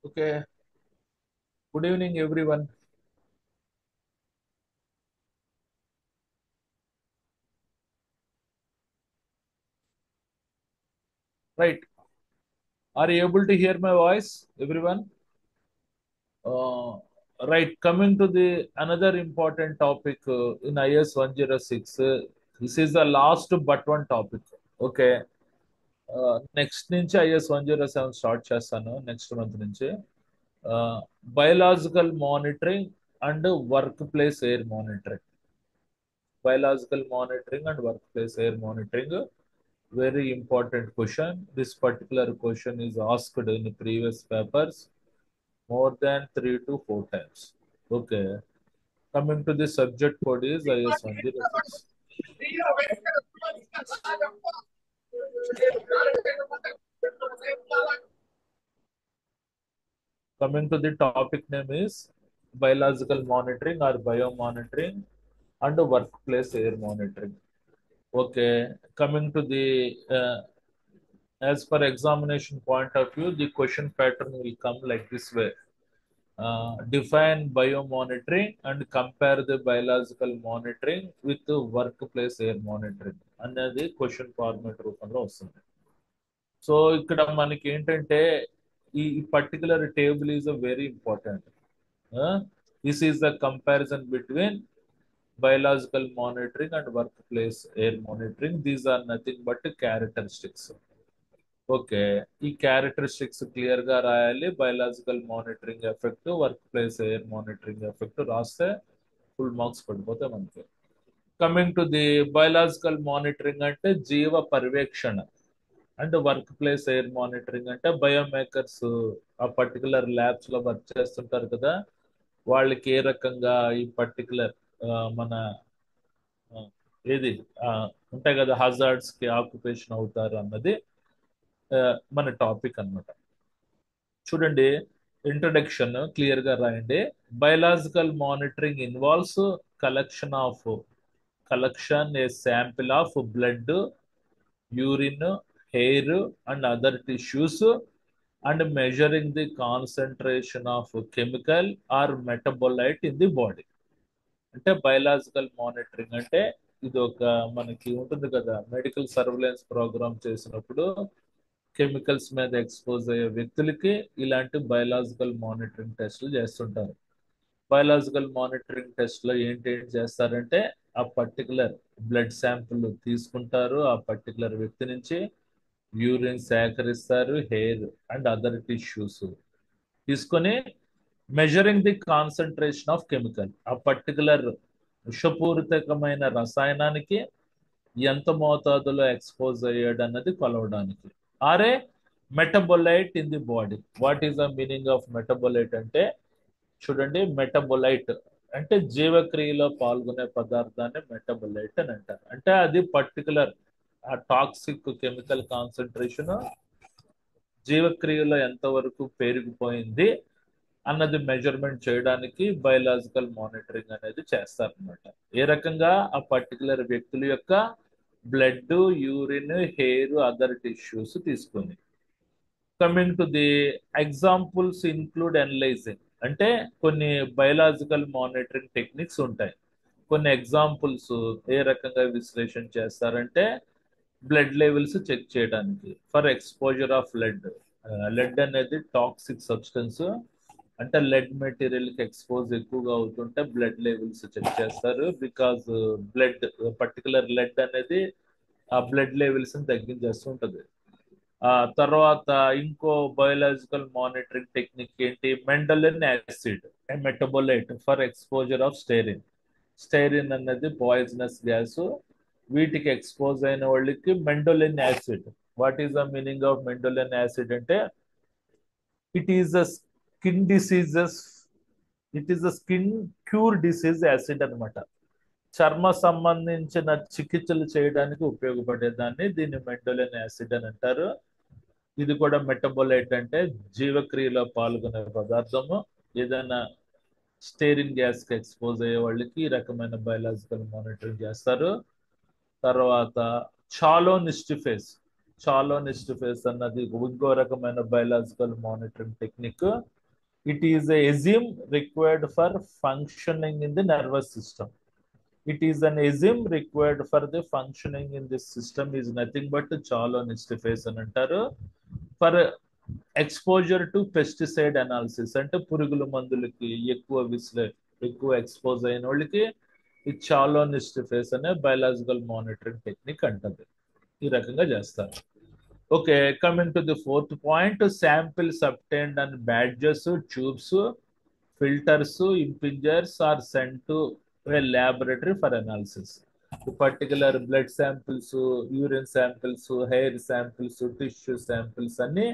Okay. Good evening, everyone. Right. Are you able to hear my voice, everyone? Uh, right. Coming to the another important topic in IS 106. This is the last but one topic. Okay. Next నుంచి is 107 start చేస్తాను next month నుంచి biological monitoring and work place air monitoring biological monitoring and workplace air monitoring. Very important question. This particular question is asked in previous papers more than 3 to 4 times. Okay. Coming to the subject code is IS 106. Coming to the topic name is biological monitoring or biomonitoring and workplace air monitoring. Okay, coming to the as per examination point of view, the question pattern will come like this way. Define biomonitoring and compare the biological monitoring with the workplace air monitoring అనేది question format రూపంలో వస్తుంది. So ఇక్కడ మనకి ఏంటంటే ఈ particular table is a very important. This is the comparison between biological monitoring and workplace air monitoring. These are nothing but characteristics. Okay, ఈ characteristics clear గా రాయాలి. Biological monitoring effect, work place air monitoring effect రాస్తే full marks పడిపోతాయి మనకి. Coming to the biological monitoring అంటే జీవ పర్యవేక్షణ, and work place air monitoring అంటే బయోమేకర్స్ ఆ పర్టికులర్ ల్యాబ్స్ లో వర్క్ చేస్తుంటారు కదా, వాళ్ళకి ఏ రకంగా ఈ పర్టికులర్ మన ఆ, ఏది ఆ, ఉంటాయి కదా హజార్డ్స్ కి ఆక్యుపేషన్ అవుతారు అన్నది మన టాపిక్ అన్నమాట. చూడండి, ఇంట్రడక్షన్ క్లియర్ గా రాయండి. Biological monitoring involves collection a sample of blood, urine, hair and other tissues and measuring the concentration of chemical or metabolite in the body. అంటే బయలాజికల్ మానిటరింగ్ అంటే ఇది ఒక మనకి ఉంటుంది కదా, మెడికల్ సర్వేలెన్స్ ప్రోగ్రామ్ చేసినప్పుడు కెమికల్స్ మీద ఎక్స్పోజ్ అయ్యే వ్యక్తులకి ఇలాంటి బయలాజికల్ మానిటరింగ్ టెస్టులు చేస్తుంటారు. బయలాజికల్ మానిటరింగ్ టెస్ట్ లో ఏంటి చేస్తారంటే ఆ పర్టికులర్ బ్లడ్ శాంపుల్ తీసుకుంటారు, ఆ పర్టికులర్ వ్యక్తి నుంచి యూరిన్ సేకరిస్తారు, హెయిర్ అండ్ అదర్ టిష్యూస్ తీసుకొని measuring the concentration of chemical, ఆ పర్టికులర్ విషపూరితకమైన రసాయనానికి ఎంత మోతాదులో ఎక్స్పోజ్ అయ్యాడు అన్నది కొలవడానికి. Or metabolite in the body. What is the meaning of metabolite అంటే, చూడండి, మెటబొలైట్ అంటే జీవక్రియలో పాల్గొనే పదార్థాన్ని మెటబొలైట్ అని అంటారు. అంటే అది పర్టికులర్ ఆ టాక్సిక్ కెమికల్ కాన్సన్ట్రేషన్ జీవక్రియలో ఎంతవరకు పెరిగిపోయింది అన్నది మెజర్మెంట్ చేయడానికి బయలాజికల్ మానిటరింగ్ అనేది చేస్తారనమాట. ఏ రకంగా ఆ పర్టికులర్ వ్యక్తుల యొక్క blood, urine, hair, other tissues తీసుకొని. Coming to the examples include analysing అంటే కొన్ని బయలాజికల్ మానిటరింగ్ టెక్నిక్స్ ఉంటాయి. కొన్ని ఎగ్జాంపుల్స్ ఏ రకంగా విశ్లేషణ చేస్తారంటే బ్లడ్ లెవెల్స్ చెక్ చేయడానికి. For exposure of lead, lead అనేది టాక్సిక్ సబ్స్టెన్స్. అంటే లెడ్ మెటీరియల్ కి ఎక్స్పోజ్ ఎక్కువగా అవుతుంటే బ్లడ్ లెవెల్స్ చెక్ చేస్తారు. బికాజ్ బ్లడ్ పర్టికులర్ లెడ్ అనేది ఆ బ్లడ్ లెవెల్స్ ని తగ్గించేస్తుంటది. ఆ తర్వాత ఇంకో బయోలాజికల్ మానిటరింగ్ టెక్నిక్ ఏంటి, mandelin acid metabolite for exposure of styrene. Styrene అనేది పాయిజనస్ గ్యాస్. వీటికి ఎక్స్పోజ్ అయిన వాళ్ళకి mandolin acid. What is the meaning of mandolin acid అంటే it is a skin diseases, it is a skin cure disease acid అనమాట. చర్మ సంబంధించిన చికిత్సలు చేయడానికి ఉపయోగపడేదాన్ని దీన్ని మెండోలిన్ యాసిడ్ అని అంటారు. ఇది కూడా మెటబోలైట్ అంటే జీవక్రియలో పాల్గొనే పదార్థము. ఏదైనా స్టేరిన్ గ్యాస్ కి ఎక్స్పోజ్ అయ్యే వాళ్ళకి ఈ రకమైన బయలాజికల్ మానిటరింగ్ చేస్తారు. తర్వాత చాలోనిస్టిఫేస్ అన్నది ఇంకో రకమైన biological monitoring technique. It is a enzyme required for functioning in the nervous system. It is an enzyme required for the functioning in this system is nothing but cholonesterase అని అంటారు. For exposure to pesticide analysis అంటే పురుగుల మందులకి ఎక్కువ expose అయిన వాళ్ళకి ఈ చాలోనిస్టిఫేస్ అనే biological monitoring technique అంటది. ఈ రకంగా చేస్తారు. Okay, coming to the fourth point, samples obtained and badges, tubes, filters, impingers are sent to a laboratory for analysis. Particular blood samples, urine samples, hair samples, tissue samples అన్ని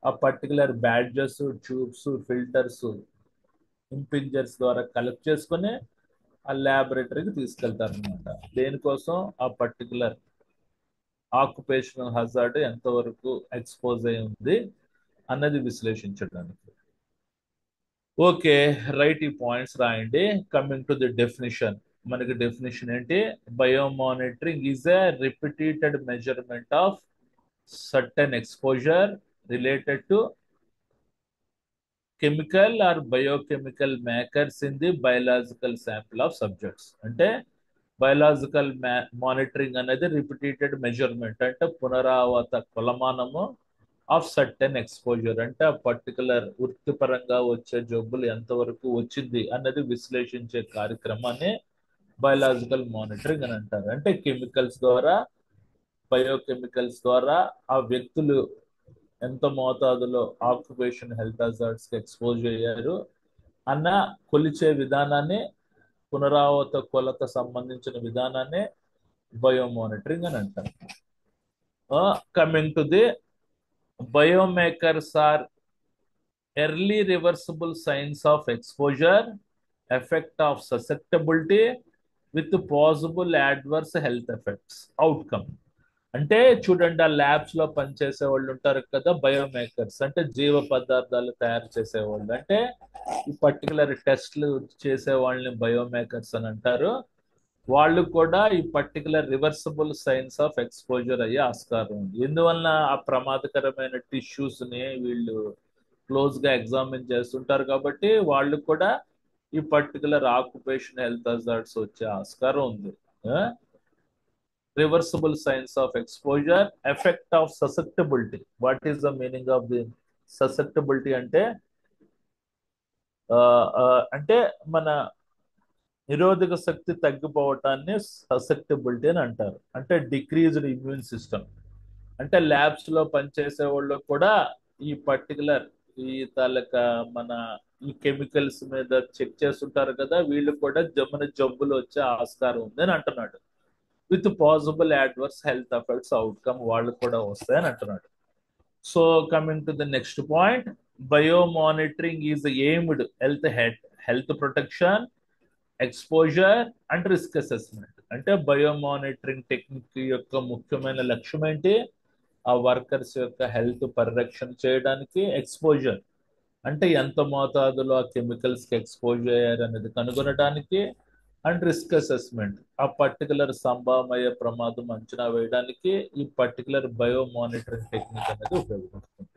ఆ particular badges, tubes, filters, impingers ద్వారా collect చేసుకుని ఆ ల్యాబొరేటరీకి తీసుకెళ్తారు అనమాట. దేనికోసం? ఆ పర్టికులర్ ఆక్యుపేషనల్ హజార్డ్ ఎంతవరకు ఎక్స్పోజ్ అయి ఉంది అన్నది విశ్లేషించడానికి. ఓకే, రైట్, ఈ పాయింట్స్ రాయండి. కమింగ్ టు ది డెఫినిషన్, మనకి డెఫినిషన్ ఏంటి? బయోమానిటరింగ్ is a repeated measurement of certain exposure related to chemical or biochemical markers in the biological sample of subjects. అంటే బయలాజికల్ మానిటరింగ్ అనేది రిపీటెడ్ మెజర్మెంట్ అంటే పునరావృత కొలమానము of certain exposure అంటే ఆ particular వృత్తిపరంగా వచ్చే జబ్బులు ఎంతవరకు వచ్చింది అన్నది విశ్లేషించే కార్యక్రమాన్ని బయలాజికల్ మానిటరింగ్ అని అంటారు. అంటే కెమికల్స్ ద్వారా, బయోకెమికల్స్ ద్వారా ఆ వ్యక్తులు ఎంత మోతాదులో ఆక్యుపేషన్ హెల్త్ హజార్డ్స్ కి ఎక్స్పోజ్ అయ్యారు అన్న కొలిచే విధానాన్ని, పునరావృత కొలత సంబంధించిన విధానాన్ని బయోమానిటరింగ్ అని అంటారు. Coming to the biomarkers are early reversible signs of exposure, effect of susceptibility with possible adverse health effects outcome. అంటే చూడండి, ఆ ల్యాబ్స్ లో పనిచేసే వాళ్ళు ఉంటారు కదా, బయోమేకర్స్ అంటే జీవ పదార్థాలు తయారు చేసేవాళ్ళు. అంటే ఈ పర్టికులర్ టెస్ట్లు చేసే వాళ్ళని బయోమేకర్స్ అని అంటారు. వాళ్ళు కూడా ఈ particular reversible science of exposure అయ్యే ఆస్కారం ఉంది. ఎందువలన? ఆ ప్రమాదకరమైన టిష్యూస్ ని వీళ్ళు క్లోజ్ గా ఎగ్జామిన్ చేస్తుంటారు కాబట్టి వాళ్ళు కూడా ఈ పర్టికులర్ ఆక్యుపేషన్ హెల్త్ హజార్డ్స్ వచ్చే ఆస్కారం ఉంది. Reversible science of exposure, effect of susceptibility. What is the meaning of the susceptibility? అంటే అంటే మన నిరోధక శక్తి తగ్గిపోవటాన్ని ససెప్టబిలిటీ అని అంటారు. అంటే డిక్రీజ్డ్ ఇమ్యూన్ సిస్టమ్. అంటే ల్యాబ్స్ లో పనిచేసే వాళ్ళు కూడా ఈ పర్టికులర్ ఈ తాలూకా మన ఈ కెమికల్స్ మీద చెక్ చేస్తుంటారు కదా, వీళ్ళు కూడా జబ్బులు వచ్చే ఆస్కారం ఉంది అని అంటున్నాడు. With possible adverse health effects outcome వాళ్ళు కూడా వస్తాయని అంటున్నాడు. So coming to the next point, biomonitoring is aimed health protection, exposure and risk assessment. అంటే బయోమానిటరింగ్ టెక్నిక్ యొక్క ముఖ్యమైన లక్ష్యం ఏంటి? ఆ వర్కర్స్ యొక్క హెల్త్ పరిరక్షణ చేయడానికి, ఎక్స్పోజర్ అంటే ఎంత మోతాదులో ఆ కెమికల్స్ కి ఎక్స్పోజ్ అయ్యారు అనేది కనుగొనడానికి, అండ్ రిస్క్ అసెస్మెంట్ ఆ పర్టికులర్ సంభావ్య ప్రమాదం అంచనా వేయడానికి ఈ పర్టికులర్ బయోమానిటరింగ్ టెక్నిక్ అనేది ఉపయోగపడుతుంది.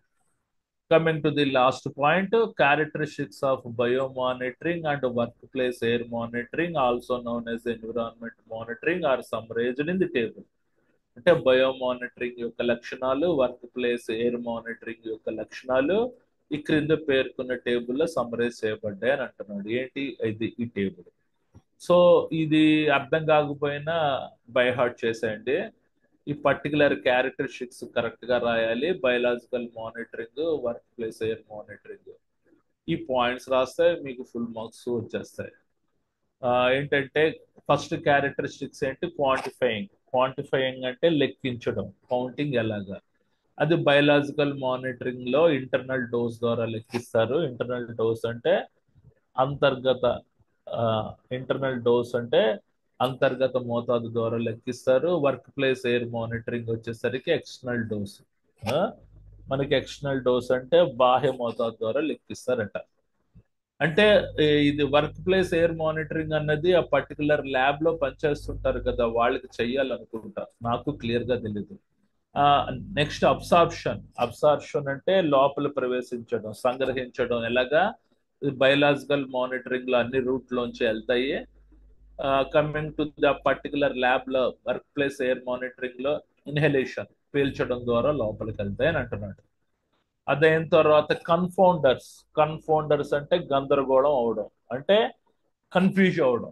Coming to the last point, characteristics of biomonitoring and workplace air monitoring, also known as environment monitoring, are summarized in the table. అంటే బయోమానిటరింగ్ యొక్క లక్షణాలు, వర్క్ ప్లేస్ ఎయిర్ మానిటరింగ్ యొక్క లక్షణాలు ఈ క్రింద పేర్కొన్న టేబుల్లో సమ్మరైజ్ చేయబడ్డాయి అని అంటున్నాడు. ఏంటి ఇది ఈ టేబుల్? సో ఇది అర్థం కాకపోయినా బై హార్ట్ చేసేయండి. ఈ పర్టికులర్ క్యారెక్టరిస్టిక్స్ కరెక్ట్ గా రాయాలి. Biological monitoring, work place air monitoring, ఈ పాయింట్స్ రాస్తే మీకు ఫుల్ మార్క్స్ వచ్చేస్తాయి. ఏంటంటే ఫస్ట్ క్యారెక్టరిస్టిక్స్ ఏంటి? క్వాంటిఫైయింగ్. క్వాంటిఫైయింగ్ అంటే లెక్కించడం, కౌంటింగ్ ఎలాగా. అది బయలాజికల్ మానిటరింగ్ లో ఇంటర్నల్ డోస్ ద్వారా లెక్కిస్తారు. ఇంటర్నల్ డోస్ అంటే అంతర్గత అంతర్గత మోతాదు ద్వారా లెక్కిస్తారు. వర్క్ ప్లేస్ ఎయిర్ మానిటరింగ్ వచ్చేసరికి ఎక్స్టర్నల్ డోస్. మనకి ఎక్స్టర్నల్ డోస్ అంటే బాహ్య మోతాదు ద్వారా లెక్కిస్తారట. అంటే ఇది వర్క్ ప్లేస్ ఎయిర్ మానిటరింగ్ అన్నది ఆ పర్టికులర్ ల్యాబ్ లో పనిచేస్తుంటారు కదా, వాళ్ళకి చెయ్యాలనుకుంటా, నాకు క్లియర్ గా తెలీదు. నెక్స్ట్ అబ్సార్ప్షన్ అంటే లోపల ప్రవేశించడం, సంగ్రహించడం. ఎలాగా? బయలాజికల్ మానిటరింగ్ లో అన్ని రూట్ లోంచి వెళ్తాయి. Coming to the particular lab లో వర్క్ ప్లేస్ ఎయిర్ మానిటరింగ్ లో ఇన్హలేషన్ పీల్చడం ద్వారా లోపలికి వెళ్తాయి అని అంటున్నాడు. అదైన తర్వాత కన్ఫౌండర్స్. కన్ఫౌండర్స్ అంటే గందరగోళం అవడం, అంటే కన్ఫ్యూజ్ అవడం.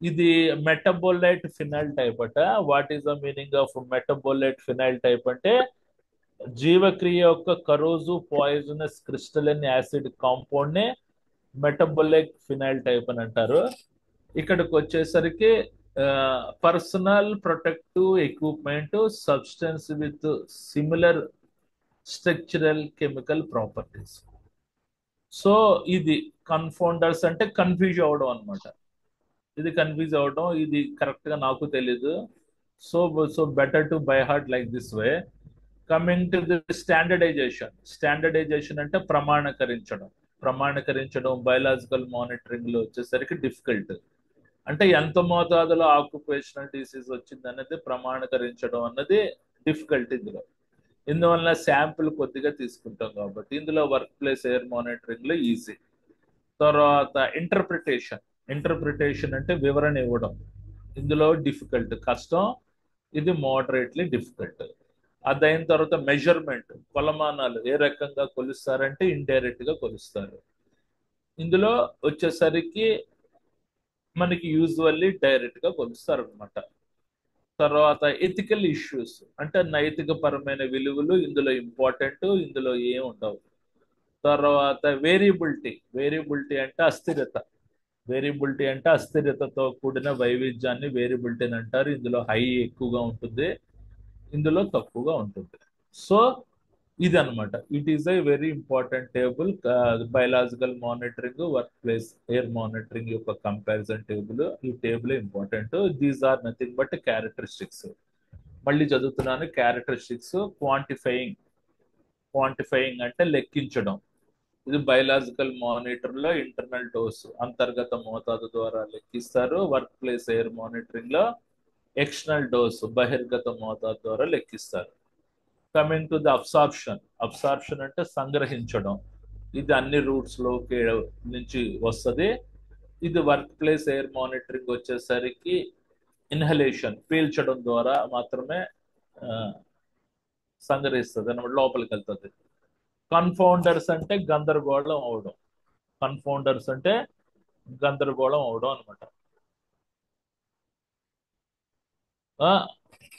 ఇది మెటబోలైట్ ఫినైల్ టైప్ అట. What is the meaning of metabolite phenyl type అంటే జీవక్రియ యొక్క కరోజు పాయిజనస్ క్రిస్టలిన్ యాసిడ్ కాంపౌండ్ ని మెటబోలిక్ ఫినైల్ టైప్ అని అంటారు. ఇక్కడికి వచ్చేసరికి personal protective equipment substance with similar structural chemical properties. So ఇది కన్ఫౌండర్స్ అంటే కన్ఫ్యూజ్ అవడం అనమాట. ఇది కన్ఫ్యూజ్ అవడం, ఇది కరెక్ట్ గా నాకు తెలీదు. So so better to by heart like this way. Coming to the standardisation. Standardisation అంటే ప్రమాణీకరించడం. ప్రమాణీకరించడం బయలాజికల్ మానిటరింగ్ లో వచ్చేసరికి డిఫికల్ట్. అంటే ఎంత మోతాదులో ఆక్యుపేషనల్ డిసీజ్ వచ్చింది అనేది ప్రమాణీకరించడం అన్నది డిఫికల్ట్ ఇందులో. ఇందువల్ల శాంపుల్ కొద్దిగా తీసుకుంటాం కాబట్టి ఇందులో వర్క్ ప్లేస్ ఎయిర్ మానిటరింగ్ లో ఈజీ. తర్వాత ఇంటర్ప్రిటేషన్. ఇంటర్ప్రిటేషన్ అంటే వివరణ ఇవ్వడం. ఇందులో డిఫికల్ట్, కష్టం. ఇది మోడరేట్లీ డిఫికల్ట్. అదైన తర్వాత మెజర్మెంట్, కొలమానాలు ఏ రకంగా కొలుస్తారంటే ఇండైరెక్ట్ గా కొలుస్తారు. ఇందులో వచ్చేసరికి మనకి యూజువల్లీ డైరెక్ట్ గా కొలుస్తారు అనమాట. తర్వాత ఎథికల్ ఇష్యూస్ అంటే నైతిక పరమైన విలువలు ఇందులో ఇంపార్టెంట్, ఇందులో ఏం ఉండవు. తర్వాత వేరియబిలిటీ. వేరియబిలిటీ అంటే అస్థిరత. వేరియబిలిటీ అంటే అస్థిరతతో కూడిన వైవిధ్యాన్ని వేరియబిలిటీ అని అంటారు. ఇందులో హై ఎక్కువగా ఉంటుంది, ఇందులో తక్కువగా ఉంటుంది. సో ఇది అనమాట. It is a very important table. Biological monitoring work place air monitoring యొక్క కంపారిజన్ టేబుల్. ఈ table important. These are nothing but characteristics. మళ్ళీ చదువుతున్నాను. క్యారెక్టరిస్టిక్స్. క్వాంటిఫైయింగ్. క్వాంటిఫైయింగ్ అంటే లెక్కించడం. ఇది బయలాజికల్ మానిటర్ లో ఇంటర్నల్ డోస్ అంతర్గత మోతాదు ద్వారా లెక్కిస్తారు. వర్క్ ప్లేస్ ఎయిర్ మానిటరింగ్ లో ఎక్స్టర్నల్ డోస్ బహిర్గత మోతాదు ద్వారా లెక్కిస్తారు. Coming to the absorption. Absorption అంటే సంగ్రహించడం. ఇది అన్ని రూట్స్ లోకి నుంచి వస్తుంది. ఇది వర్క్ ప్లేస్ ఎయిర్ మానిటరింగ్ వచ్చేసరికి ఇన్హలేషన్ పీల్చడం ద్వారా మాత్రమే సంగ్రహిస్తుంది అన్నమాట, లోపలికి వెళ్తుంది. కన్ఫౌండర్స్ అంటే గందరగోళం అవడం. కన్ఫౌండర్స్ అంటే గందరగోళం అవడం అనమాట.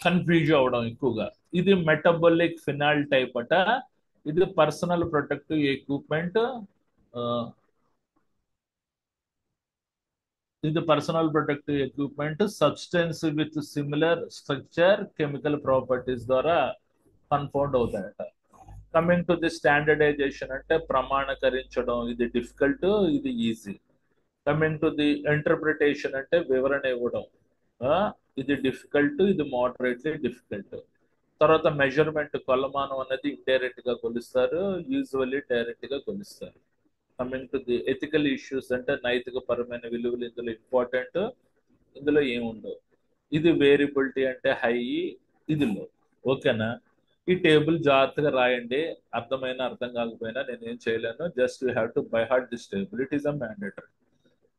కన్ఫ్యూజ్ అవడం ఎక్కువగా. ఇది మెటబోలిక్ ఫినాల్ టైప్ అట. ఇది పర్సనల్ ప్రొటెక్టివ్ ఎక్విప్మెంట్. ఇది personal protective equipment substance with similar structure chemical properties ద్వారా కన్ఫౌండ్ అవుతాయట. కమింగ్ టు ది స్టాండర్డైజేషన్ అంటే ప్రమాణీకరించడం. ఇది డిఫికల్ట్, ఇది easy. Coming to the interpretation అంటే వివరణ ఇవ్వడం. ఇది డిఫికల్ట్, ఇది మోడరేట్లీ డిఫికల్ట్. తర్వాత మెజర్మెంట్, కొలమానం అనేది ఇండైరెక్ట్ గా కొలుస్తారు, యూజువల్లీ డైరెక్ట్ గా కొలుస్తారు. Coming to the ethical issues అంటే నైతిక పరమైన విలువలు ఇందులో ఇంపార్టెంట్, ఇందులో ఏముండవు. ఇది వేరియబిలిటీ అంటే హై, ఇది లో. ఓకేనా? ఈ టేబుల్ జాగ్రత్తగా రాయండి. అర్థమైనా అర్థం కాకపోయినా నేనేం చేయలేను. Just you have to by heart this table. It is a mandatory.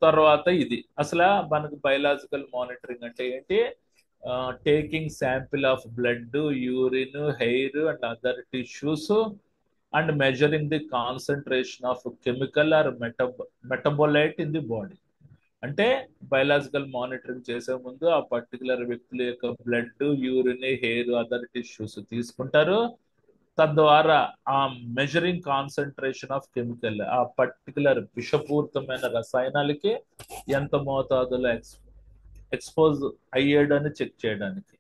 తర్వాత ఇది అసలు మనకు బయలాజికల్ మానిటరింగ్ అంటే ఏంటి? Taking sample of blood, urine, hair and other tissues and measuring the concentration of chemical or metabolite in the body. అంటే biological monitoring చేసే ముందు ఆ పర్టికులర్ వ్యక్తుల యొక్క blood, urine, hair, other tissues తీసుకుంటారు. తద్వారా ఆ మెజరింగ్ కాన్సన్ట్రేషన్ ఆఫ్ కెమికల్, ఆ పర్టికులర్ విషపూరితమైన రసాయనాలకి ఎంత మోతాదులో ఎక్స్పోజ్ అయ్యాడని చెక్ చేయడానికి.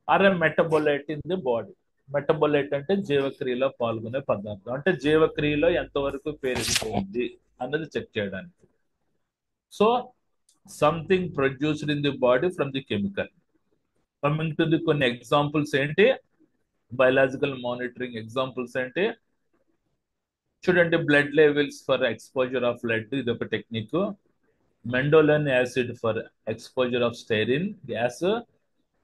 Or metabolite in the body. Metabolite అంటే జీవక్రియలో పాల్గొనే పదార్థం. అంటే జీవక్రియలో ఎంతవరకు పేరుకుపోయింది అన్నది చెక్ చేయడానికి. So something produced in the body from the chemical. Coming to the కొన్ని ఎగ్జాంపుల్స్ ఏంటి? బయలాజికల్ మానిటరింగ్ ఎగ్జాంపుల్స్ ఏంటి చూడండి. Blood levels for exposure of lead, ఇది ఒక technique. Mendolan acid for exposure of styrene gas.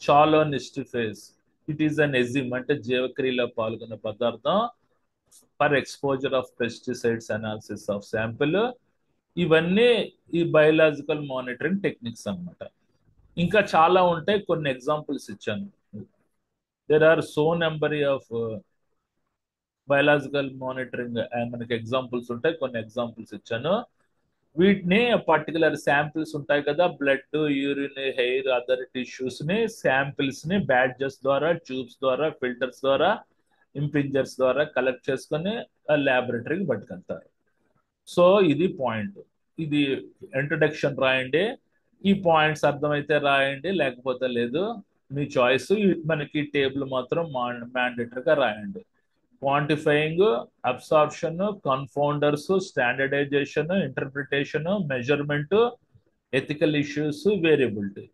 Cholinesterase, it is an enzyme అంటే జీవక్రియలో పాల్గొన్న పదార్థం. For exposure of pesticides analysis of sample. ఇవన్నీ ఈ బయోలాజికల్ మానిటరింగ్ టెక్నిక్స్ అన్నమాట. ఇంకా చాలా ఉంటాయి, కొన్ని ఎగ్జాంపుల్స్ ఇచ్చాను. There are so number of biological monitoring మనకి ఎగ్జాంపుల్స్ ఉంటాయి, కొన్ని ఎగ్జాంపుల్స్ ఇచ్చాను. వీటిని పర్టికులర్ శాంపిల్స్ ఉంటాయి కదా, blood, urine, hair, other tissues ని, శాంపిల్స్ ని బ్యాడ్జెస్ ద్వారా, ట్యూబ్స్ ద్వారా, ఫిల్టర్స్ ద్వారా, ఇంపింజర్స్ ద్వారా కలెక్ట్ చేసుకొని ల్యాబొరేటరీకి పట్టుకెళ్తారు. సో ఇది పాయింట్. ఇది ఇంట్రడక్షన్ రాయండి. ఈ పాయింట్స్ అర్థమైతే రాయండి, లేకపోతే లేదు, మీ చాయిస్. మనకి టేబుల్ మాత్రం మ్యాండేటరీగా రాయండి. Quantifying, absorption, confounders, standardisation, interpretation, measurement, ethical issues, variability.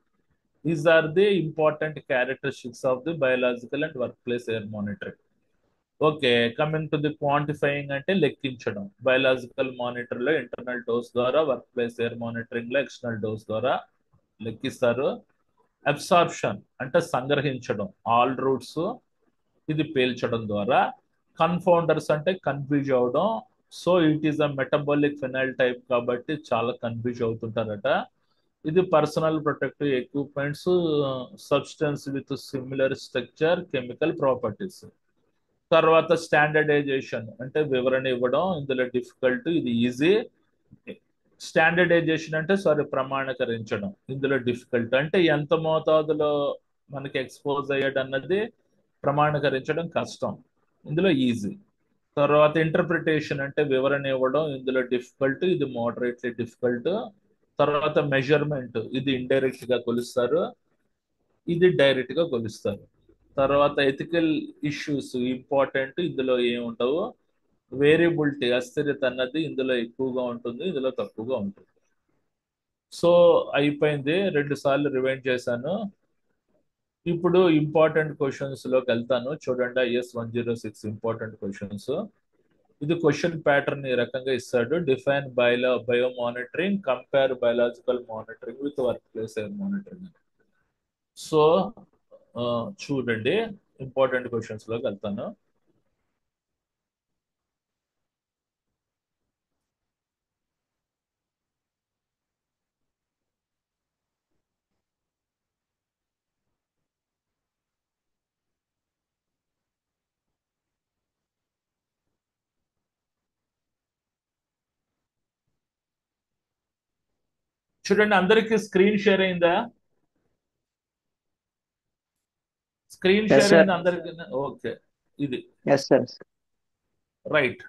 These are the important characteristics of the biological and work place air monitoring. Okay, coming to the quantifying అంటే లెక్కించడం. బయోలాజికల్ మానిటర్ లో internal dose ద్వారా, work place air monitoring లో external dose ద్వారా లెక్కిస్తారు. Absorption అంటే సంగ్రహించడం, all roots ఇది పేల్చడం ద్వారా. కన్ఫౌండర్స్ అంటే కన్ఫ్యూజ్ అవడం. So it is a metabolic phenyl type కాబట్టి చాలా కన్ఫ్యూజ్ అవుతుంటారట. ఇది personal protective equipments, substance with similar structure, chemical properties. తర్వాత స్టాండర్డైజేషన్ అంటే వివరణ ఇవ్వడం. ఇందులో డిఫికల్ట్, ఇది ఈజీ. స్టాండర్డైజేషన్ అంటే ప్రమాణీకరించడం. ఇందులో డిఫికల్ట్ అంటే ఎంత మోతాదులో మనకి ఎక్స్పోజ్ అయ్యాడు అన్నది ప్రమాణీకరించడం కష్టం, ఇందులో ఈజీ. తర్వాత ఇంటర్ప్రిటేషన్ అంటే వివరణ ఇవ్వడం. ఇందులో డిఫికల్ట్, ఇది మోడరేట్లీ డిఫికల్ట్. తర్వాత మెజర్మెంట్, ఇది ఇండైరెక్ట్ గా కొలుస్తారు, ఇది డైరెక్ట్ గా కొలుస్తారు. తర్వాత ఎథికల్ ఇష్యూస్ ఇంపార్టెంట్, ఇందులో ఏముండవు. వేరియబిలిటీ, అస్థిరత అన్నది ఇందులో ఎక్కువగా ఉంటుంది, ఇందులో తక్కువగా ఉంటుంది. సో అయిపోయింది, 2 సార్లు రివైండ్ చేశాను. ఇప్పుడు ఇంపార్టెంట్ క్వశ్చన్స్ లోకి వెళ్తాను. చూడండి, IS-106 ఇంపార్టెంట్ క్వశ్చన్స్. ఇది క్వశ్చన్ ప్యాటర్న్ ఈ రకంగా ఇస్తాడు. Define bio monitoring, compare biological monitoring with work place air monitoring. So చూడండి, ఇంపార్టెంట్ క్వశ్చన్స్ లోకి వెళ్తాను. చూడండి, అందరికి స్క్రీన్ షేర్ అయిందా? Screen Yes, share sir. అయింది అందరికి? ఓకే, ఇది Yes, sir. రైట్.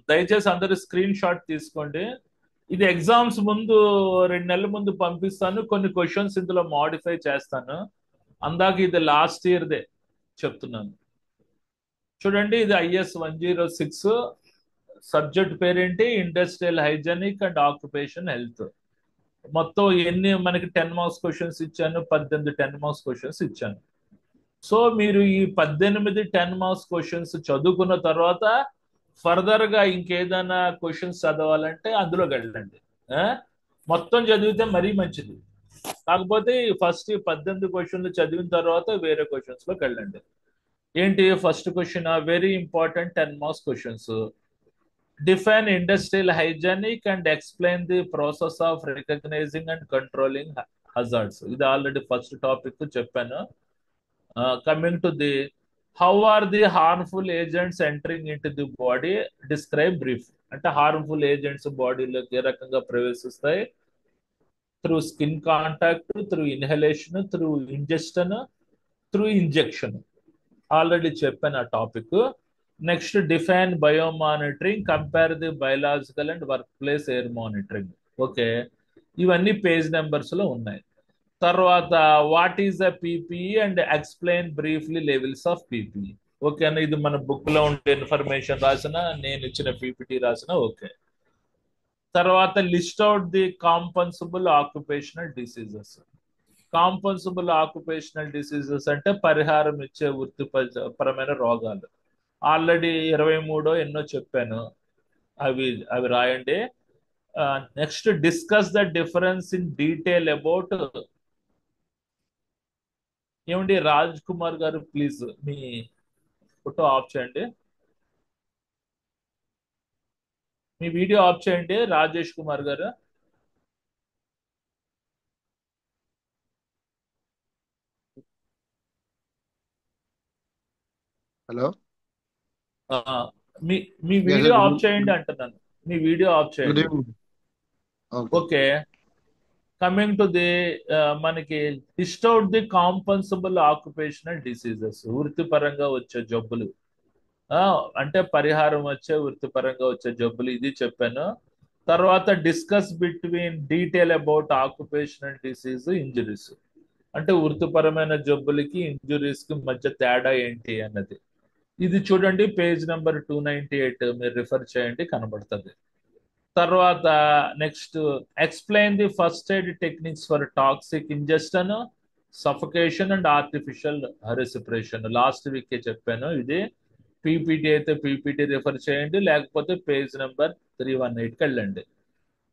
దయచేసి అందరు స్క్రీన్ షాట్ తీసుకోండి. ఇది ఎగ్జామ్స్ ముందు 2 నెలల ముందు పంపిస్తాను. కొన్ని క్వశ్చన్స్ ఇందులో మాడిఫై చేస్తాను. అందాక ఇది లాస్ట్ ఇయర్దే చెప్తున్నాను. చూడండి, ఇది IS-106. సబ్జెక్ట్ పేరేంటి? Industrial hygienic and occupation health. మొత్తం ఎన్ని మనకి 10 మార్క్స్ క్వశ్చన్స్ ఇచ్చాను? 18 10 మార్క్స్ క్వశ్చన్స్ ఇచ్చాను. సో మీరు ఈ 18 10 మార్క్స్ క్వశ్చన్స్ చదువుకున్న తర్వాత ఫర్దర్ గా ఇంకేదైనా క్వశ్చన్స్ చదవాలంటే అందులోకి వెళ్ళండి. ఆ? మొత్తం చదివితే మరీ మంచిది. కాకపోతే ఫస్ట్ 18 క్వశ్చన్లు చదివిన తర్వాత వేరే క్వశ్చన్స్ లోకి వెళ్ళండి. ఏంటి first question? Very important 10 marks questions. Define industrial hygienic and explain the process of recognising and controlling hazards. ఇది ఆల్రెడీ ఫస్ట్ టాపిక్ చెప్పాను. Coming to the how are the harmful agents entering into the body, describe brief. అంటే harmful agents బాడీలోకి ఏ రకంగా ప్రవేశిస్తాయి? Through skin contact, through inhalation, through ingestion, through injection. Already చెప్పాను ఆ topic. Next define bio monitoring, compare the biological and work place air monitoring. Okay, ఇవన్నీ page numbers లో ఉన్నాయి. తర్వాత what is the PPE and explain briefly levels of PPE. ఓకేనా? ఇది మన book లో ఉండే ఇన్ఫర్మేషన్ రాసిన, నేను ఇచ్చిన పీపీటీ రాసిన. ఓకే. తర్వాత list out the compensable occupational diseases. Compensable occupational diseases అంటే పరిహారం ఇచ్చే వృత్తిపరమైన రోగాలు. ఆల్రెడీ 23 ఎన్నో చెప్పాను, అవి అవి రాయండి. Next discuss the difference in detail about ఏమండి రాజ్ కుమార్ గారు, ప్లీజ్ మీ ఫోటో ఆఫ్ చేయండి. మీ వీడియో ఆఫ్ చేయండి రాజేష్ కుమార్ గారు. హలో. ఆ, మీ మీ ఎస్ వీడియో సార్. ఆఫ్ చేయండి అంటున్నాను. మీ వీడియో ఆఫ్ గుడ్ చేయండి. Evening. Okay. Okay. Coming to the మనకి list out the compensable occupational diseases, వృత్తిపరంగా వచ్చే జబ్బులు. ఆ, అంటే పరిహారం వచ్చే వృత్తిపరంగా వచ్చే జబ్బులు, ఇది చెప్పాను. తర్వాత discuss between detail about occupational disease injuries, అంటే వృత్తిపరమైన జబ్బులకి ఇంజురీస్ కి మధ్య తేడా ఏంటి అన్నది. ఇది చూడండి పేజ్ నెంబర్ 298, మీరు రిఫర్ చేయండి, కనబడుతుంది. తర్వాత next, explain the first aid techniques for toxic ingestion, suffocation and artificial respiration. Last week చెప్పాను ఇది. పీపీటీ అయితే పీపీటీ రిఫర్ చేయండి, లేకపోతే పేజ్ నెంబర్ 318కి వెళ్ళండి.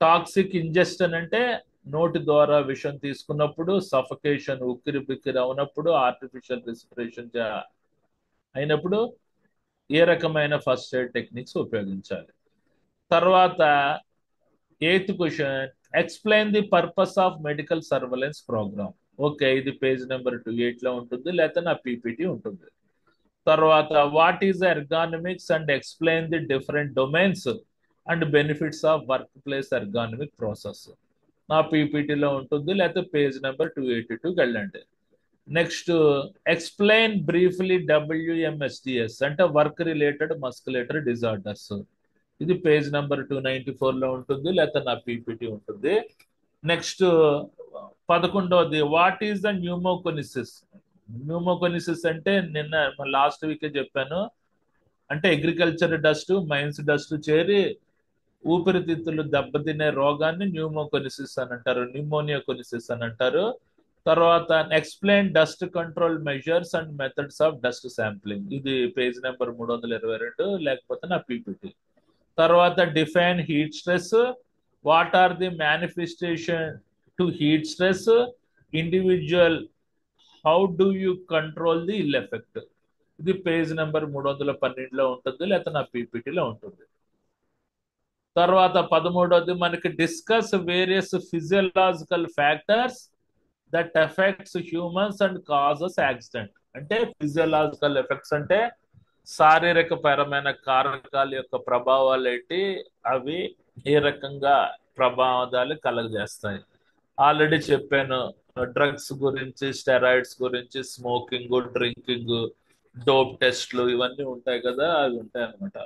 టాక్సిక్ ఇంజెస్షన్ అంటే నోటి ద్వారా విషం తీసుకున్నప్పుడు, సఫకేషన్ ఉక్కిరి బిక్కిరి అవునప్పుడు, ఆర్టిఫిషియల్ రెస్పిరేషన్ అయినప్పుడు ఏ రకమైన ఫస్ట్ ఎయిడ్ టెక్నిక్స్ ఉపయోగించాలి. తర్వాత eighth question, explain the purpose of medical surveillance program. Okay, ఇది పేజ్ నెంబర్ 28 లో ఉంటుంది, లేకపోతే నా పీపీటీ ఉంటుంది. తర్వాత what is ergonomics and explain the different domains and benefits of workplace ergonomic process. నా పీపీటీలో ఉంటుంది, లేకపోతే పేజ్ నెంబర్ 282కి వెళ్ళండి. నెక్స్ట్, ఎక్స్ప్లెయిన్ బ్రీఫ్లీ డబ్ల్యూఎంఎస్డిఎస్, అంటే వర్క్ రిలేటెడ్ మస్కులేటరీ డిజార్డర్స్. ఇది పేజ్ నెంబర్ 294లో ఉంటుంది, లేకపోతే నా పీపీటీ ఉంటుంది. నెక్స్ట్ 11వది, what is the pneumoconiosis. Pneumoconiosis అంటే నిన్న లాస్ట్ వీకే చెప్పాను. అంటే అగ్రికల్చర్ డస్ట్, మైన్స్ డస్ట్ చేరి ఊపిరితిత్తులు దెబ్బతినే రోగాన్ని న్యూమోకొనిసిస్ అని అంటారు, న్యూమోనియా కొనిసిస్ అని అంటారు. తర్వాత explain dust control measures and methods of dust sampling. ఇది పేజ్ నెంబర్ 322, లేకపోతే నా పీపీటీ. తర్వాత define heat stress, what are the manifestation to heat stress, individual, how do you control the ill effect. ఇది page number 312లో ఉంటుంది, లేకపోతే నా పీపీటీలో ఉంటుంది. తర్వాత 13వది మనకి discuss various physiological factors that effects humans and causes accident. అంటే ఫిజియలాజికల్ ఎఫెక్ట్స్ అంటే శారీరక పరమైన కారకాల యొక్క ప్రభావాలు ఏంటి, అవి ఏ రకంగా ప్రభావాలు కలగజేస్తాయి. ఆల్రెడీ చెప్పాను, డ్రగ్స్ గురించి, స్టెరాయిడ్స్ గురించి, స్మోకింగ్, డ్రింకింగ్, డోప్ టెస్ట్లు, ఇవన్నీ ఉంటాయి కదా, అవి ఉంటాయి అన్నమాట.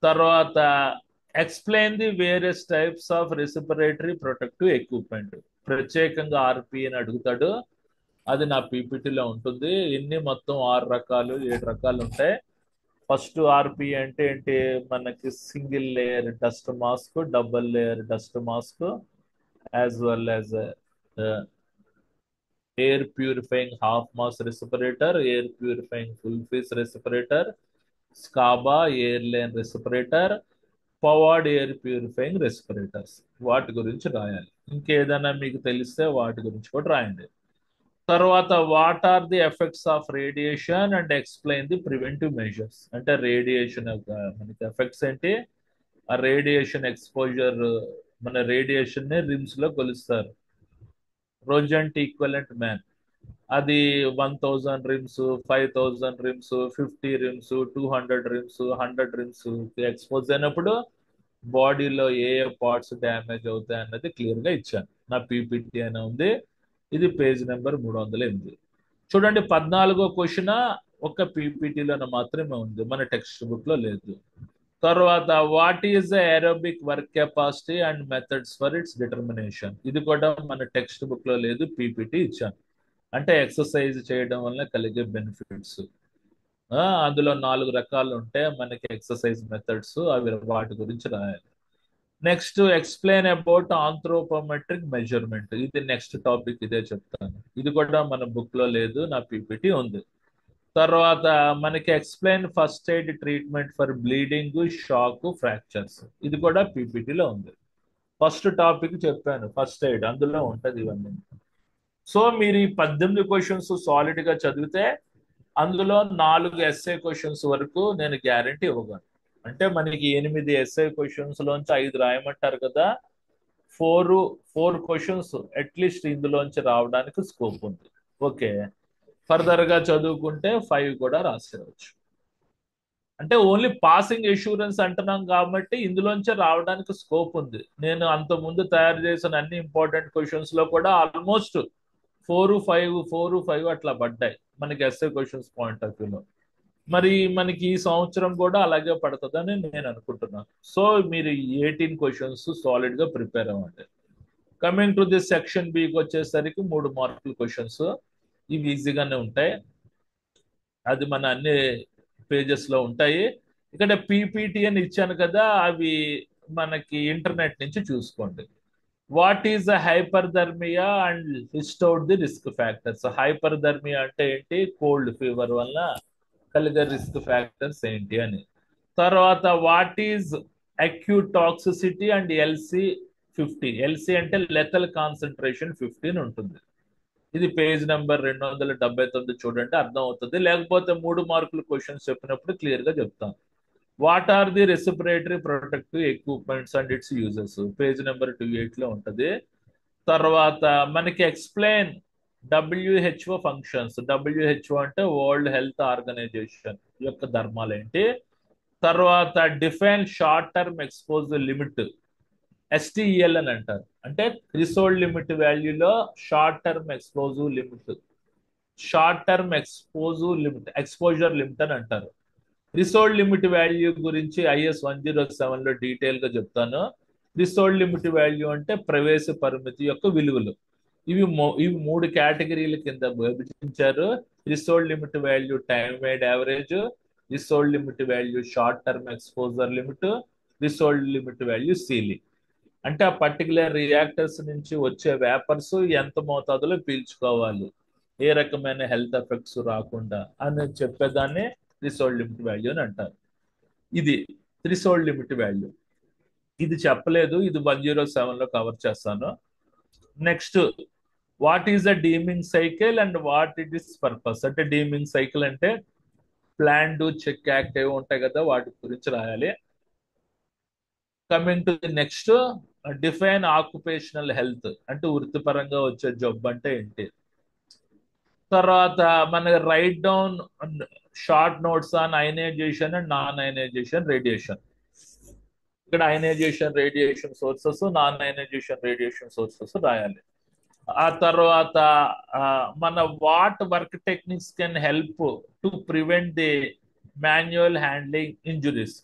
తర్వాత explain the various types of respiratory protective equipment. ప్రత్యేకంగా ఆర్పి అని అడుగుతాడు, అది నా పీపీటీలో ఉంటుంది. ఇన్ని మొత్తం 6 రకాలు 7 రకాలు ఉంటాయి. ఫస్ట్ ఆర్పి అంటే ఏంటి, మనకి single layer dust mask, double layer dust mask, as well as air purifying half mask respirator, air purifying full face respirator, SCBA air line respirator, powered air purifying respirators. వాటి గురించి రాయాలి. ఇంకేదైనా మీకు తెలిస్తే వాటి గురించి కూడా రాయండి. తర్వాత what are the effects of radiation and explain the preventive measures. అంటే రేడియేషన్ యొక్క మనకి ఎఫెక్ట్స్ ఏంటి, ఆ రేడియేషన్ ఎక్స్పోజర్, మన రేడియేషన్ ని రిమ్స్ లో కొలుస్తారు. రోజంట్ ఈక్వలెంట్ మ్యాన్, అది 1000 rems, 5000 rems, 50 rems, 200 rems, 100 rems expose అయినప్పుడు బాడీలో ఏ ఏ పార్ట్స్ డ్యామేజ్ అవుతాయి అన్నది క్లియర్ గా ఇచ్చాను. నా పీపీటీ అని ఉంది, ఇది పేజ్ నెంబర్ 308. చూడండి 14వ క్వశ్చన్ ఒక పీపీటీలో మాత్రమే ఉంది, మన టెక్స్ట్ బుక్ లో లేదు. తర్వాత what is the aerobic work capacity and methods for it's determination. ఇది కూడా మన టెక్స్ట్ బుక్ లో లేదు, పీపీటీ ఇచ్చాను. అంటే ఎక్సర్సైజ్ చేయడం వల్ల కలిగే బెనిఫిట్స్. అందులో 4 రకాలు ఉంటాయి మనకి ఎక్సర్సైజ్ మెథడ్స్, అవి వాటి గురించి రాయాలి. Next, explain about anthropometric measurement. ఇది నెక్స్ట్ టాపిక్, ఇదే చెప్తాను. ఇది కూడా మన బుక్ లో లేదు, నా పీపీటీ ఉంది. తర్వాత మనకి explain first aid treatment for bleeding, shock, fractures. ఇది కూడా పీపీటీలో ఉంది. ఫస్ట్ టాపిక్ చెప్పాను ఫస్ట్ ఎయిడ్, అందులో ఉంటది ఇవన్నీ. సో మీరు ఈ 18 క్వశ్చన్స్ సాలిడ్ గా చదివితే అందులో 4 ఎస్ఏ క్వశ్చన్స్ వరకు నేను గ్యారంటీ ఇవ్వగలను. అంటే మనకి 8 ఎస్ఏ క్వశ్చన్స్ లోంచి 5 రాయమంటారు కదా, ఫోర్ ఫోర్ క్వశ్చన్స్ అట్లీస్ట్ ఇందులోంచి రావడానికి స్కోప్ ఉంది. ఓకే, ఫర్దర్ గా చదువుకుంటే 5 కూడా రాసేయవచ్చు. అంటే ఓన్లీ పాసింగ్ ఎష్యూరెన్స్ అంటున్నాం కాబట్టి ఇందులోంచే రావడానికి స్కోప్ ఉంది. నేను అంత ముందు తయారు చేసిన అన్ని ఇంపార్టెంట్ క్వశ్చన్స్ లో కూడా ఆల్మోస్ట్ 4, 5 అట్లా పడ్డాయి మనకి ఎస్ఏ క్వశ్చన్స్ పాయింట్ ఆఫ్ వ్యూలో. మరి మనకి ఈ సంవత్సరం కూడా అలాగే పడుతుందని నేను అనుకుంటున్నాను. సో మీరు 18 క్వశ్చన్స్ సాలిడ్ గా ప్రిపేర్ అవ్వండి. కమింగ్ టు దిస్ సెక్షన్ బికి వచ్చేసరికి 3 మార్కుల క్వశ్చన్స్. ఇవి ఈజీగానే ఉంటాయి, అది మన అన్ని పేజెస్ లో ఉంటాయి. ఇక్కడ పీపీటీ అని ఇచ్చాను కదా, అవి మనకి ఇంటర్నెట్ నుంచి చూసుకోండి. What is the hyperthermia and list out the risk factors. Hyperthermia అంటే ఏంటి, కోల్డ్ ఫీవర్ వల్ల కలిగే రిస్క్ ఫ్యాక్టర్స్ ఏంటి అని. తర్వాత what is acute toxicity and LC 50. LC అంటే లెథల్ కాన్సన్ట్రేషన్ 15 ఉంటుంది. ఇది పేజ్ నెంబర్ 279 చూడండి, అర్థం అవుతుంది. లేకపోతే 3 మార్కులు క్వశ్చన్స్ చెప్పినప్పుడు క్లియర్ గా చెప్తాను. What are the respiratory protective equipments and its uses, page number 28 లో ఉంటది. తర్వాత మనకి ఎక్స్ప్లెయిన్ డబ్ల్యూహెచ్ఓ ఫంక్షన్స్. డబ్ల్యూహెచ్ఓ అంటే వరల్డ్ హెల్త్ ఆర్గనైజేషన్ యొక్క ధర్మాలు ఏంటి. తర్వాత define short term exposure limit, STEL అని అంటారు. అంటే థ్రెషోల్డ్ లిమిట్ వాల్యూలో short term exposure limit, short term exposure limit అని అంటారు. థ్రెషోల్డ్ లిమిట్ వాల్యూ గురించి ఐఎస్ 107 లో డీటెయిల్ గా చెప్తాను. థ్రెషోల్డ్ లిమిట్ వాల్యూ అంటే ప్రవేశ పరిమితి యొక్క విలువలు. ఇవి 3 కేటగిరీల కింద విభజించారు. Threshold limit value time wide average, threshold limit value short term exposure limit, threshold limit value ceiling. అంటే ఆ పర్టికులర్ రియాక్టర్స్ నుంచి వచ్చే వేపర్స్ ఎంత మోతాదులో పీల్చుకోవాలి, ఏ రకమైన హెల్త్ ఎఫెక్ట్స్ రాకుండా అని చెప్పేదాన్ని థ్రెషోల్డ్ లిమిట్ వాల్యూ అని అంటారు. ఇది థ్రెషోల్డ్ లిమిట్ వాల్యూ. ఇది చెప్పలేదు, ఇది 107 లో కవర్ చేస్తాను. Next, what is the Deming cycle and what it is purpose. అంటే డీమింగ్ సైకిల్ అంటే ప్లాన్, డూ, చెక్, యాక్ట్ ఏవి ఉంటాయి కదా, వాటి గురించి రాయాలి. Coming to the next, define occupational health అంటే వృత్తిపరంగా వచ్చే జబ్బు అంటే ఏంటి. తర్వాత మన write down short notes on ionisation and non ionisation radiation. ఇక్కడ ionisation radiation sources, non ionisation radiation sources రాయాలి. ఆ తర్వాత మన what work techniques can help to prevent the manual handling injuries.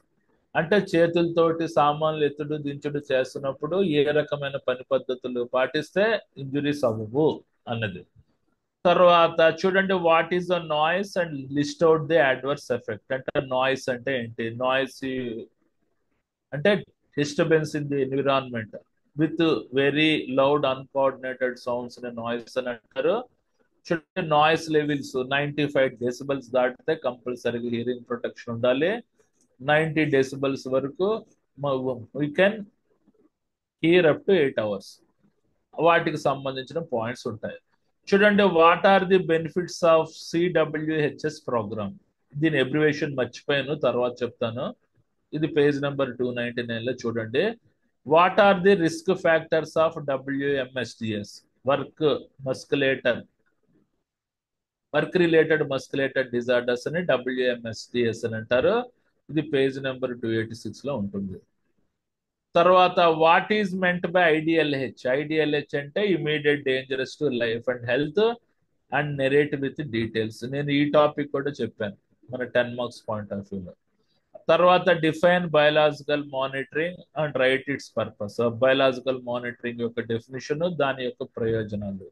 అంటే చేతులతోటి సామాన్లు ఎత్తుడు దించుడు చేస్తున్నప్పుడు ఏ రకమైన పని పద్ధతులు పాటిస్తే ఇంజురీస్ అవ్వవు అన్నది. తర్వాత చూడండి, what is the noise and list out the adverse effect. అంటే నాయిస్ అంటే ఏంటి, నాయిస్ అంటే disturbance in the environment with very loud uncoordinated sounds ని నాయిస్ అని అంటారు. చూడండి, నాయిస్ లెవెల్స్ 95 డెసిబల్స్ దాటితే కంపల్సరీగా హియరింగ్ ప్రొటెక్షన్ ఉండాలి. 90 డెసిబల్స్ వరకు we can hear up to 8 hours. వాటికి సంబంధించిన పాయింట్స్ ఉంటాయి. చూడండి, what are the benefits of CWHS program. దీని అబ్రివేషన్ మర్చిపోయాను, తర్వాత చెప్తాను. ఇది పేజ్ నెంబర్ 299 లో చూడండి. What are the risk factors of WMSDS, work related musculated disorders అని డబ్ల్యూఎంఎస్డిఎస్ అని అంటారు. ఇది పేజ్ నెంబర్ 286 లో ఉంటుంది. తర్వాత వాట్ ఈజ్ మెంట్ బై ఐడిఎల్హెచ్. ఐడిఎల్హెచ్ అంటే immediate dangerous to life and health and narrate with details. నేను ఈ టాపిక్ కూడా చెప్పాను మన 10 మార్క్స్ పాయింట్ ఆఫ్ వ్యూలో. తర్వాత define biological monitoring and right it's purpose. Biological monitoring యొక్క డెఫినిషన్, దాని యొక్క ప్రయోజనాలు.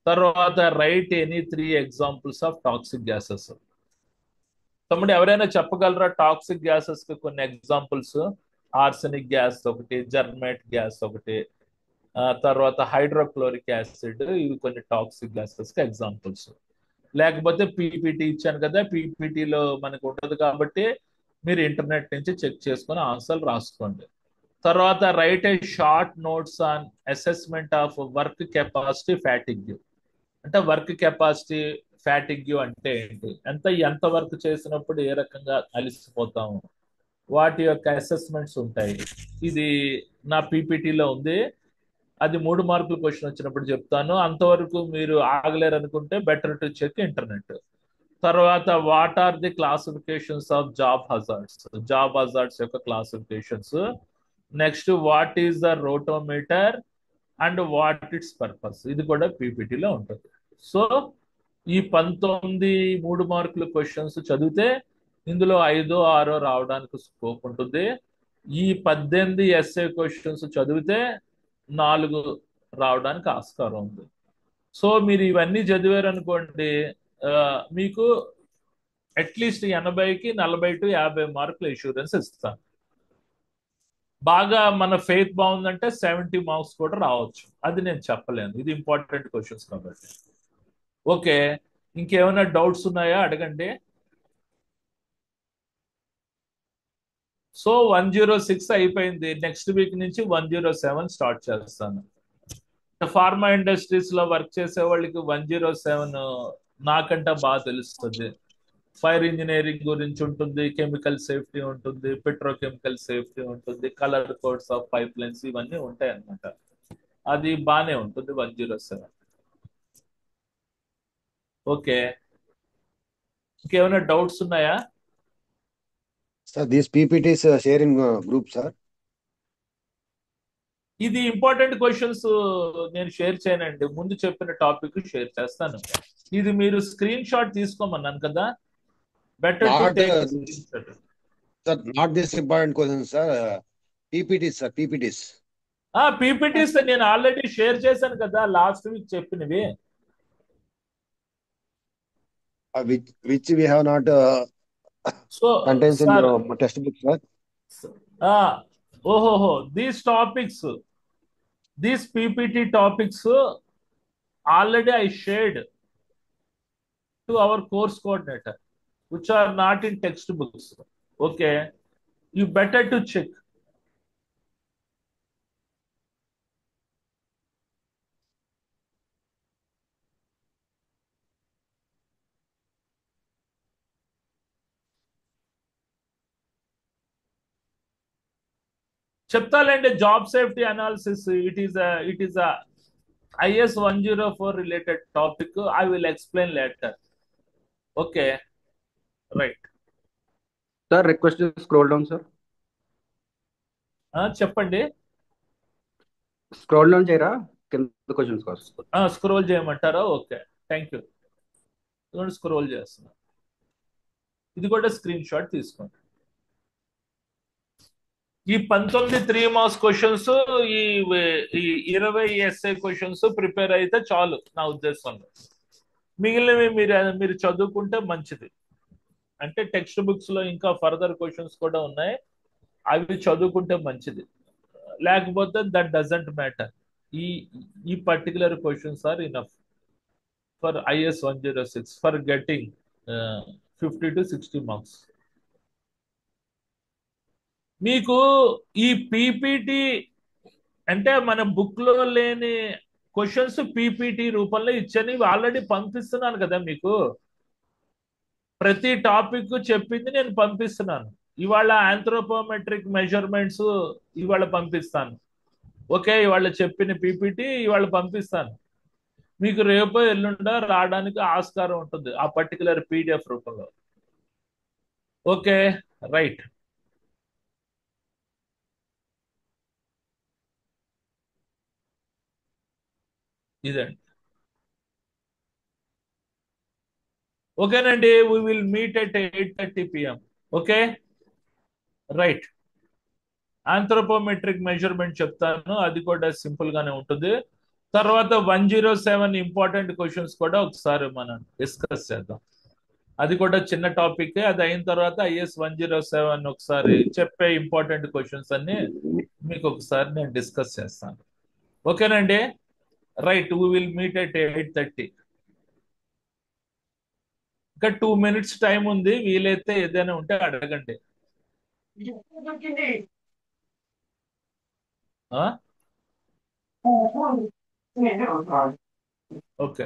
తర్వాత right any 3 examples of toxic gases. తమ్ముడు ఎవరైనా చెప్పగలరా టాక్సిక్ గ్యాసెస్ కి కొన్ని ఎగ్జాంపుల్స్. ఆర్సెనిక్ గ్యాస్ ఒకటి, జర్మేట్ గ్యాస్ ఒకటి, తర్వాత హైడ్రోక్లోరిక్ యాసిడ్, ఇవి కొన్ని టాక్సిక్ గ్యాసెస్ కి ఎగ్జాంపుల్స్. లేకపోతే పీపీటీ ఇచ్చాను కదా, పీపీటీలో మనకు ఉండదు కాబట్టి మీరు ఇంటర్నెట్ నుంచి చెక్ చేసుకొని ఆన్సర్లు రాసుకోండి. తర్వాత right A short notes on assessment of work capacity fatigue. అంటే వర్క్ కెపాసిటీ ఫ్యాటిగ్యూ అంటే ఏంటి, ఎంత వర్క్ చేసినప్పుడు ఏ రకంగా అలసిపోతాము, వాటి యొక్క అసెస్మెంట్స్ ఉంటాయి. ఇది నా పీపీటీలో ఉంది. అది 3 మార్కుల క్వశ్చన్ వచ్చినప్పుడు చెప్తాను. అంతవరకు మీరు ఆగలేరు అనుకుంటే బెటర్ టు చెక్ ఇంటర్నెట్. తర్వాత what are the classifications of job hazards, job hazards యొక్క classifications. Next what is the rotometer and what its purpose, ఇది కూడా పీపీటీలో ఉంటుంది. సో ఈ 19 3 మార్కుల క్వశ్చన్స్ చదివితే ఇందులో 5 6 రావడానికి స్కోప్ ఉంటుంది. ఈ 18 ఎస్ఏ క్వశ్చన్స్ చదివితే 4 రావడానికి ఆస్కారం ఉంది. సో మీరు ఇవన్నీ చదివారు అనుకోండి, మీకు అట్లీస్ట్ 80కి 40 టు 50 మార్కులు ఇన్సూరెన్స్ ఇస్తాను. బాగా మన ఫెయిత్ బాగుందంటే 70 మార్క్స్ కూడా రావచ్చు, అది నేను చెప్పలేను, ఇది ఇంపార్టెంట్ క్వశ్చన్స్ కాబట్టి. ఓకే, ఇంకేమైనా డౌట్స్ ఉన్నాయా అడగండి. సో 106 అయిపోయింది, నెక్స్ట్ వీక్ నుంచి 107 స్టార్ట్ చేస్తాను. ఫార్మా ఇండస్ట్రీస్ లో వర్క్ చేసే వాళ్ళకి 107 నాకంటే బాగా తెలుస్తుంది. ఫైర్ ఇంజనీరింగ్ గురించి ఉంటుంది, కెమికల్ సేఫ్టీ ఉంటుంది, పెట్రోకెమికల్ సేఫ్టీ ఉంటుంది, colour codes of pipe lines, ఇవన్నీ ఉంటాయి అన్నమాట. అది బాగానే ఉంటుంది 107. ఓకే, ఇంకేమైనా డౌట్స్ ఉన్నాయా? Sir, these PPTs share in group, sir. ఇది ఇంపార్టెంట్ క్వశ్చన్స్ నేను షేర్ చేయనండి, ముందు చెప్పిన టాపిక్ షేర్ చేస్తాను. ఇది మీరు స్క్రీన్ షాట్ తీసుకోమన్నాను కదా, better to Not, take screen shot. sir, not this important questions, sir. PPTs, sir, PPTs. PPTs నేను ఆల్రెడీ షేర్ చేశాను కదా లాస్ట్ వీక్ చెప్పినవి. Which we have not so contains in sir, textbook, sir. ఓహోహో, these topics, these PPT topics already I shared to our course coordinator, which are not in textbooks. Okay, you better to check. చెప్తాలండి, job safety analysis, it is IS 104 related topic. I will explain later. Okay, right. Sir, request to scroll down, sir. చెప్పండి. Scroll down చేయరా కింద questions కోసం. Scroll చేయమంటారా? Okay, thank you. Scroll చేస్తున్నా, ఇది కూడా screen shot తీసుకోండి. ఈ 19 3 మార్క్స్ క్వశ్చన్స్, ఈ 20 ఎస్ఏ క్వశ్చన్స్ ప్రిపేర్ అయితే చాలు నా ఉద్దేశంలో. మిగిలినవి మీరు చదువుకుంటే మంచిది. అంటే టెక్స్ట్ బుక్స్ లో ఇంకా ఫర్దర్ క్వశ్చన్స్ కూడా ఉన్నాయి, అవి చదువుకుంటే మంచిది. లేకపోతే దట్ డజంట్ మ్యాటర్. ఈ ఈ particular questions are enough for IS 106 for getting 50 to 60 marks. మీకు ఈ పీపీటీ అంటే మన బుక్ లో లేని క్వశ్చన్స్ పీపీటీ రూపంలో ఇచ్చని ఆల్రెడీ పంపిస్తున్నాను కదా మీకు. ప్రతి టాపిక్ చెప్పింది నేను పంపిస్తున్నాను. ఇవాళ ఆంథ్రోపోమెట్రిక్ మెజర్మెంట్స్ ఇవాళ పంపిస్తాను. ఓకే, ఇవాళ చెప్పిన పీపీటీ ఇవాళ పంపిస్తాను. మీకు రేపో ఎల్లుండో రావడానికి ఆస్కారం ఉంటుంది ఆ పర్టికులర్ PDF రూపంలో. Okay, right. ఇదండి. ఓకేనండి, we will meet at 8:30 PM. Okay, right. Anthropometric measurement చెప్తాను, అది కూడా సింపుల్ గానే ఉంటుంది. తర్వాత 107 ఇంపార్టెంట్ క్వశ్చన్స్ కూడా ఒకసారి మనం డిస్కస్ చేద్దాం. అది కూడా చిన్న టాపిక్. అది అయిన తర్వాత IS 107 ఒకసారి చెప్పే ఇంపార్టెంట్ క్వశ్చన్స్ అన్ని మీకు ఒకసారి నేను డిస్కస్ చేస్తాను. ఓకేనండి, right. We will meet at 8:30. ఇంకా 2 minutes టైం ఉంది, వీలైతే ఏదైనా ఉంటే అడగండి. ఓకే.